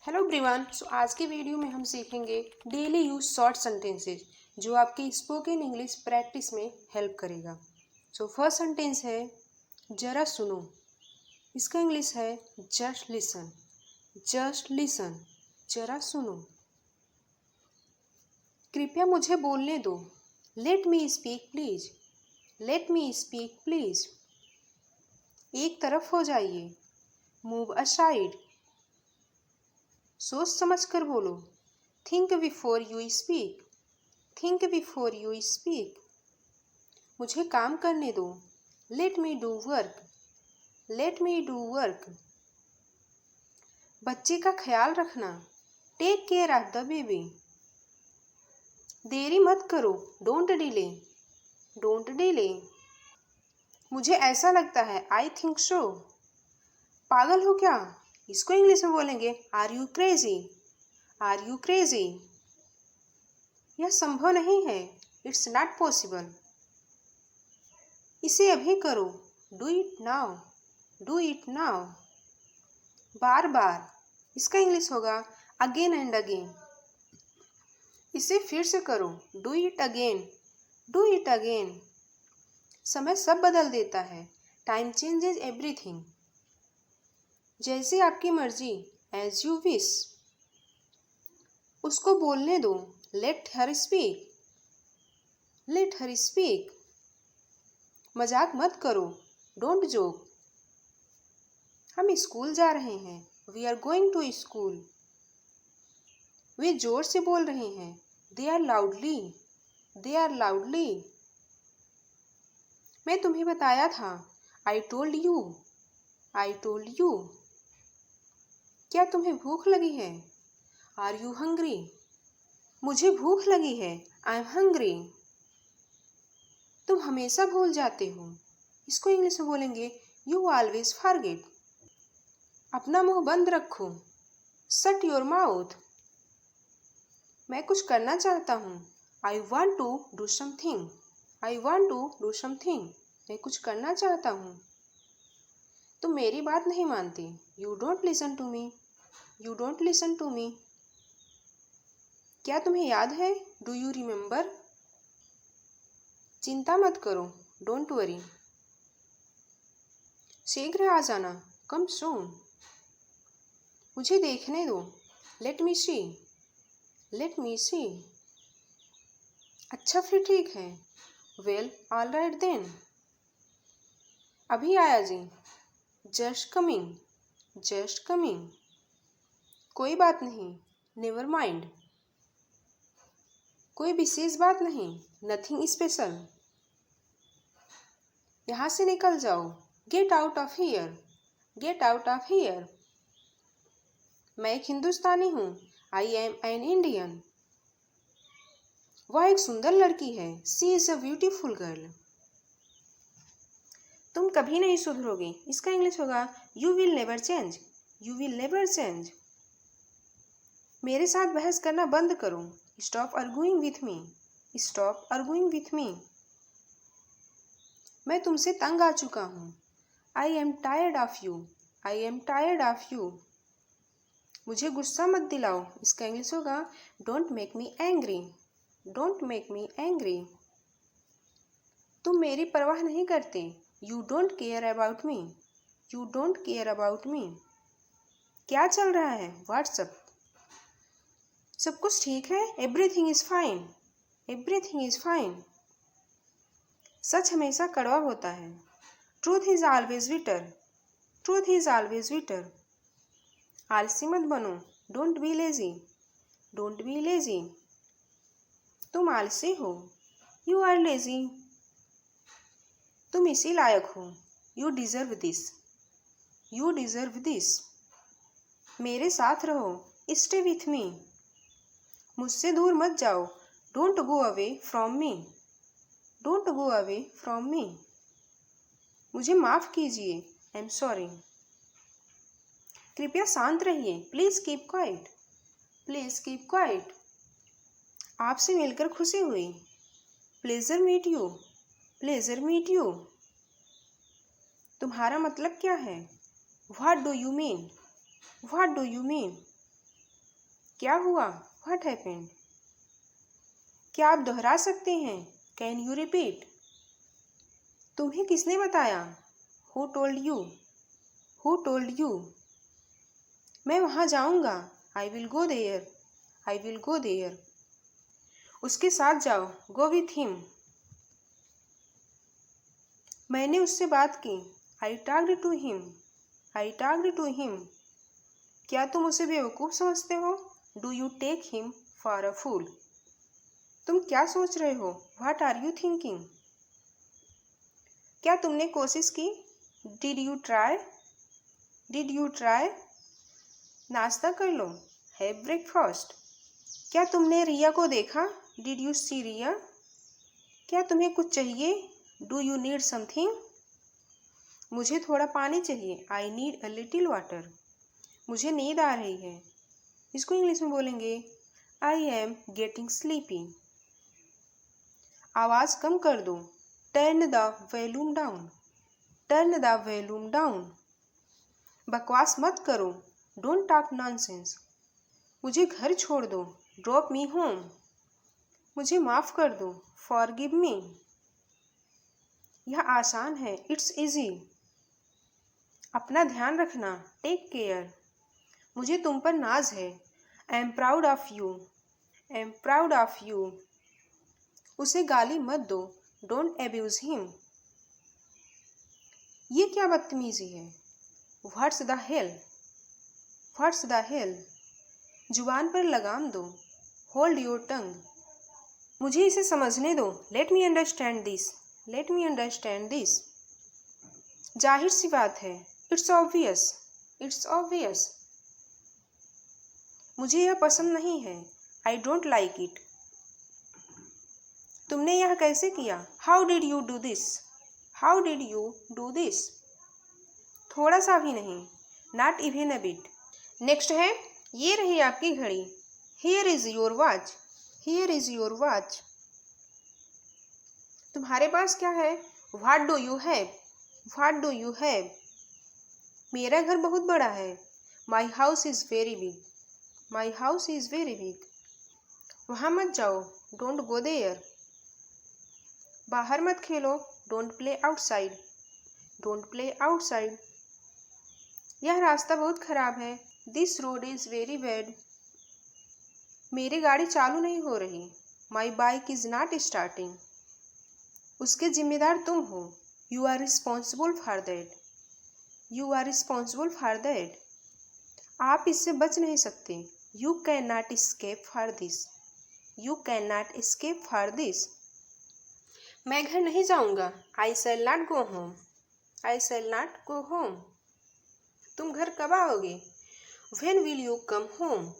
Hello everyone. आज की video में हम सीखेंगे डेली यूज शॉर्ट सेंटेंसेस जो आपकी स्पोकन इंग्लिश प्रैक्टिस में हेल्प करेगा। फर्स्ट सेंटेंस है जरा सुनो। इसका इंग्लिश है जस्ट लिसन। जस्ट लिसन, जरा सुनो। कृपया मुझे बोलने दो। Let me speak please. Let me speak please. एक तरफ हो जाइए। Move aside. सोच समझ कर बोलो। Think before you speak. Think before you speak. मुझे काम करने दो। Let me do work. Let me do work. बच्चे का ख्याल रखना। Take care of the baby. देरी मत करो। Don't delay. Don't delay. मुझे ऐसा लगता है। I think so. पागल हो क्या? इसको इंग्लिश में बोलेंगे are you crazy. Are you crazy. यह संभव नहीं है। It's not possible. इसे अभी करो। Do it now. Do it now. बार बार। इसका इंग्लिश होगा अगेन एंड अगेन। इसे फिर से करो। Do it again. Do it again. समय सब बदल देता है। Time changes everything. जैसी आपकी मर्जी। As you wish. उसको बोलने दो। Let her speak. Let her speak. मजाक मत करो। Don't joke. हम स्कूल जा रहे हैं। We are going to school. वे जोर से बोल रहे हैं। They are loudly. They are loudly. मैं तुम्हें बताया था। I told you. I told you. क्या तुम्हें भूख लगी है? Are you hungry. मुझे भूख लगी है। I am hungry. तुम हमेशा भूल जाते हो। इसको इंग्लिश में बोलेंगे यू ऑलवेज फॉरगेट। अपना मुंह बंद रखो। Shut your mouth. मैं कुछ करना चाहता हूँ। I want to do something. I want to do something. मैं कुछ करना चाहता हूँ। तुम मेरी बात नहीं मानते। You don't listen to me. You don't listen to me. क्या तुम्हें याद है? Do you remember? चिंता मत करो। Don't worry. शीघ्र आ जाना। Come soon. मुझे देखने दो। Let me see. Let me see. अच्छा फिर ठीक है। Well all right then. अभी आया जी। Just coming. Just coming. कोई बात नहीं। Never mind. कोई विशेष बात नहीं। Nothing special. यहाँ से निकल जाओ। Get out of here. Get out of here. मैं एक हिंदुस्तानी हूँ। I M an Indian. वह एक सुंदर लड़की है। सी इज अ ब्यूटीफुल गर्ल। तुम कभी नहीं सुधरोगे। इसका इंग्लिश होगा you will never change. You will never change. मेरे साथ बहस करना बंद करो। Stop arguing with me. Stop arguing with me. मैं तुमसे तंग आ चुका हूँ। I am tired of you. I am tired of you. मुझे गुस्सा मत दिलाओ। इसका इंग्लिश होगा don't make me angry. Don't make me angry. तुम मेरी परवाह नहीं करते। You don't care about me. You don't care about me. क्या चल रहा है? व्हाट्सअप। सब कुछ ठीक है। Everything is fine. Everything is fine. सच हमेशा कड़वा होता है। Truth is always bitter. Truth is always bitter. आलसी मत बनो। Don't be lazy. Don't be lazy. तुम आलसी हो। You are lazy. तुम इसी लायक हो। You deserve this. You deserve this. मेरे साथ रहो। Stay with me. मुझसे दूर मत जाओ। Don't go away from me. Don't go away from me. मुझे माफ़ कीजिए। I am sorry. कृपया शांत रहिए। Please keep quiet. Please keep quiet. आपसे मिलकर खुशी हुई। Pleasure meet you. Pleasure meet you. तुम्हारा मतलब क्या है? What do you mean? What do you mean? क्या हुआ? What happened? क्या आप दोहरा सकते हैं? Can you repeat? तुम्हें किसने बताया? Who told you? Who told you? मैं वहाँ जाऊँगा। I will go there. I will go there. उसके साथ जाओ। Go with him. मैंने उससे बात की। I talked to him. I talked to him. क्या तुम उसे बेवकूफ़ समझते हो? Do you take him for a fool? तुम क्या सोच रहे हो? What are you thinking? क्या तुमने कोशिश की? Did you try? Did you try? नाश्ता कर लो। Have breakfast. क्या तुमने रिया को देखा? डिड यू सी रिया? क्या तुम्हें कुछ चाहिए? Do you need something? मुझे थोड़ा पानी चाहिए। I need a little water. मुझे नींद आ रही है। इसको इंग्लिश में बोलेंगे आई एम गेटिंग स्लीपी। आवाज़ कम कर दो। Turn the volume down. Turn the volume down. बकवास मत करो। Don't talk nonsense. मुझे घर छोड़ दो। Drop me home. मुझे माफ़ कर दो। Forgive me. यह आसान है। It's easy. अपना ध्यान रखना। Take care. मुझे तुम पर नाज है। I am proud of you. I am proud of you. उसे गाली मत दो। Don't abuse him. ये क्या बदतमीजी है? What's the hello? What's the hello? जुबान पर लगाम दो। Hold your tongue. मुझे इसे समझने दो। Let me understand this. Let me understand this. जाहिर सी बात है। It's obvious. It's obvious. मुझे यह पसंद नहीं है। I don't like it. तुमने यह कैसे किया? How did you do this? How did you do this? थोड़ा सा भी नहीं। Not even a bit. Next है, ये रही आपकी घड़ी। Here is your watch. Here is your watch. तुम्हारे पास क्या है? What do you have? What do you have? मेरा घर बहुत बड़ा है। My house is very big. My house is very big. वहाँ मत जाओ। Don't go there. बाहर मत खेलो। Don't play outside. Don't play outside. यह रास्ता बहुत खराब है। This road is very bad. मेरी गाड़ी चालू नहीं हो रही। My bike is not starting. उसके जिम्मेदार तुम हो। You are responsible for that. You are responsible for that. आप इससे बच नहीं सकते। You can not escape for this. You can not escape for this. मैं घर नहीं जाऊंगा। I shall not go home. I shall not go home. तुम घर कब आओगे? When will you come home?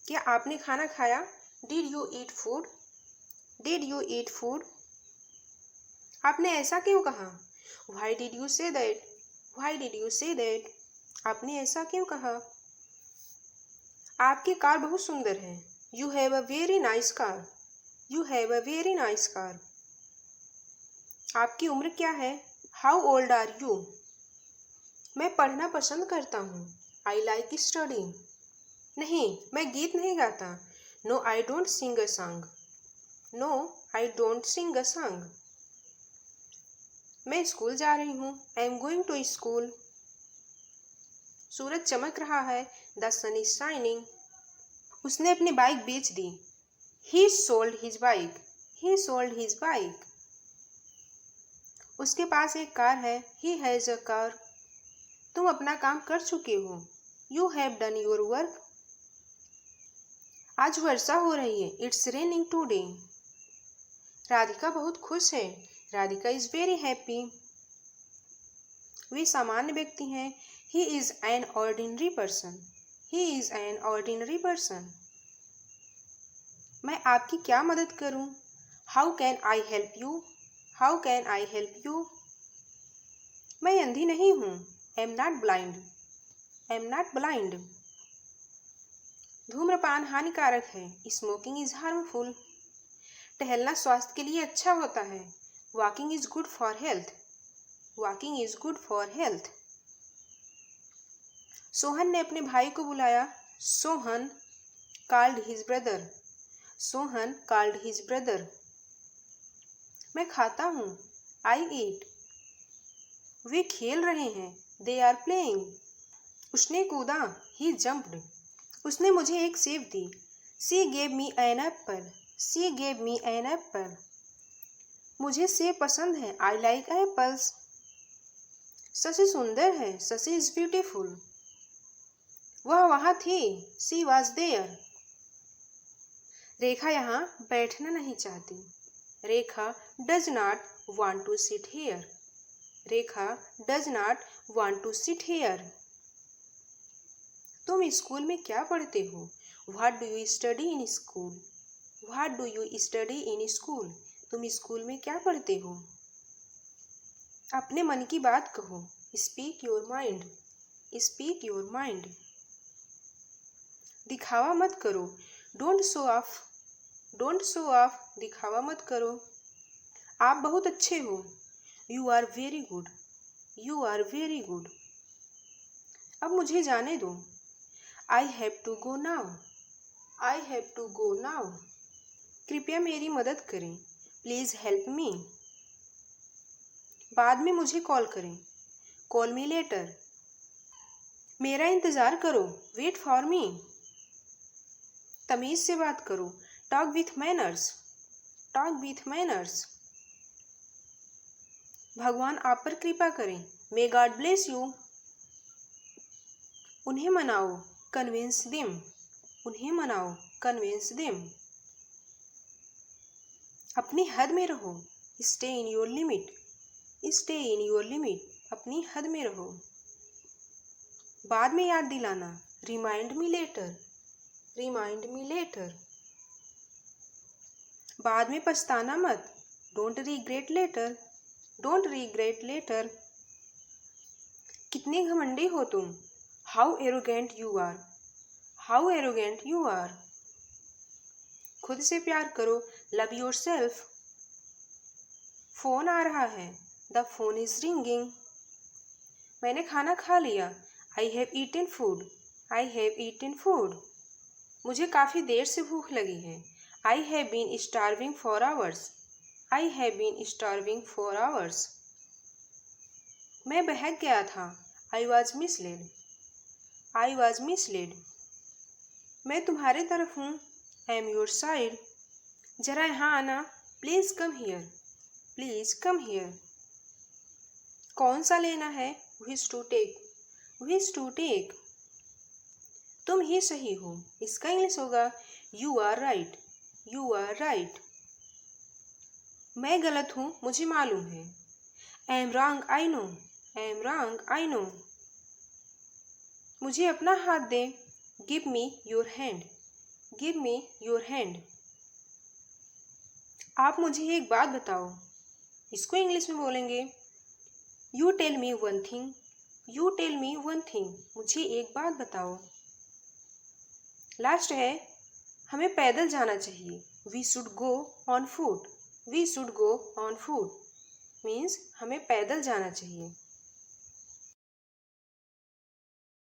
क्या आपने खाना खाया? Did you eat food? Did you eat food? आपने ऐसा क्यों कहा? Why did you say that? Why did you say that? आपने ऐसा क्यों कहा? आपकी कार बहुत सुंदर है। You have a very nice car. You have a very nice car. आपकी उम्र क्या है? How old are you? मैं पढ़ना पसंद करता हूँ। I like studying. नहीं, मैं गीत नहीं गाता। No I don't sing a song. No I don't sing a song. मैं स्कूल जा रही हूँ। I am going to school. सूरज चमक रहा है। The sun is shining. उसने अपनी बाइक बेच दी। He sold his bike. He sold his bike. उसके पास एक कार है। He has a car. तुम अपना काम कर चुके हो। You have done your work. आज वर्षा हो रही है। It's raining today. राधिका बहुत खुश है। Radhika is very happy. वे सामान्य व्यक्ति हैं। He is an ordinary person. He is an ordinary person. मैं आपकी क्या मदद करूं? How can I help you? How can I help you? मैं अंधी नहीं हूँ। I am not blind. I am not blind. धूम्रपान हानिकारक है। Smoking is harmful. टहलना स्वास्थ्य के लिए अच्छा होता है। Walking is good for health. Walking is good for health. Sohan ने अपने भाई को बुलाया। Sohan, called his brother. Sohan called his brother. मैं खाता हूँ. I eat. वे खेल रहे हैं. They are playing. उसने कूदा. He jumped. उसने मुझे एक सेब दी. She gave me an apple. She gave me an apple. मुझे सेब पसंद है. I like apples. शशि सुंदर है. Shashi is beautiful. वह वहाँ थी. She was there. रेखा यहाँ बैठना नहीं चाहती. रेखा does not want to sit here. Rekha does not want to sit here. तुम स्कूल में क्या पढ़ते हो? What do you study in school? What do you study in school? तुम स्कूल में क्या पढ़ते हो? अपने मन की बात कहो. Speak your mind. Speak your mind. दिखावा मत करो. Don't show off. Don't show off. दिखावा मत करो. आप बहुत अच्छे हो. You are very good. You are very good. अब मुझे जाने दो. I have to go now. I have to go now. कृपया मेरी मदद करें. Please help me. बाद में मुझे कॉल करें. Call me later. मेरा इंतज़ार करो. Wait for me. तमीज़ से बात करो. Talk with manners. Talk with manners. भगवान आप पर कृपा करें. May God bless you. उन्हें मनाओ. Convince them. उन्हें मनाओ. Convince them. अपनी हद में रहो. Stay in your limit. Stay in your limit. अपनी हद में रहो. बाद में याद दिलाना. Remind me later. Remind me later. बाद में पछताना मत. Don't regret later. Don't regret later. कितने घमंडी हो तुम. How arrogant you are. How arrogant you are. खुद से प्यार करो. Love yourself. फोन आ रहा है. The phone is ringing. मैंने खाना खा लिया. I have eaten food. I have eaten food. मुझे काफ़ी देर से भूख लगी है. I have been starving for hours. I have been starving for hours. मैं बहक गया था. I was misled. I was misled. मैं तुम्हारे तरफ हूँ. I am your side. जरा यहाँ आना. Please come here. Please come here. कौन सा लेना है? Which to take. Which to take. तुम ही सही हो. इसका इंग्लिश होगा You are right. You are right. मैं गलत हूँ. मुझे मालूम है. I am wrong. I know. I am wrong. I know. मुझे अपना हाथ दे. Give me your hand. Give me your hand. आप मुझे एक बात बताओ. इसको इंग्लिश में बोलेंगे You tell me one thing. You tell me one thing. मुझे एक बात बताओ. लास्ट है हमें पैदल जाना चाहिए. We should go on foot. We should go on foot. Means हमें पैदल जाना चाहिए.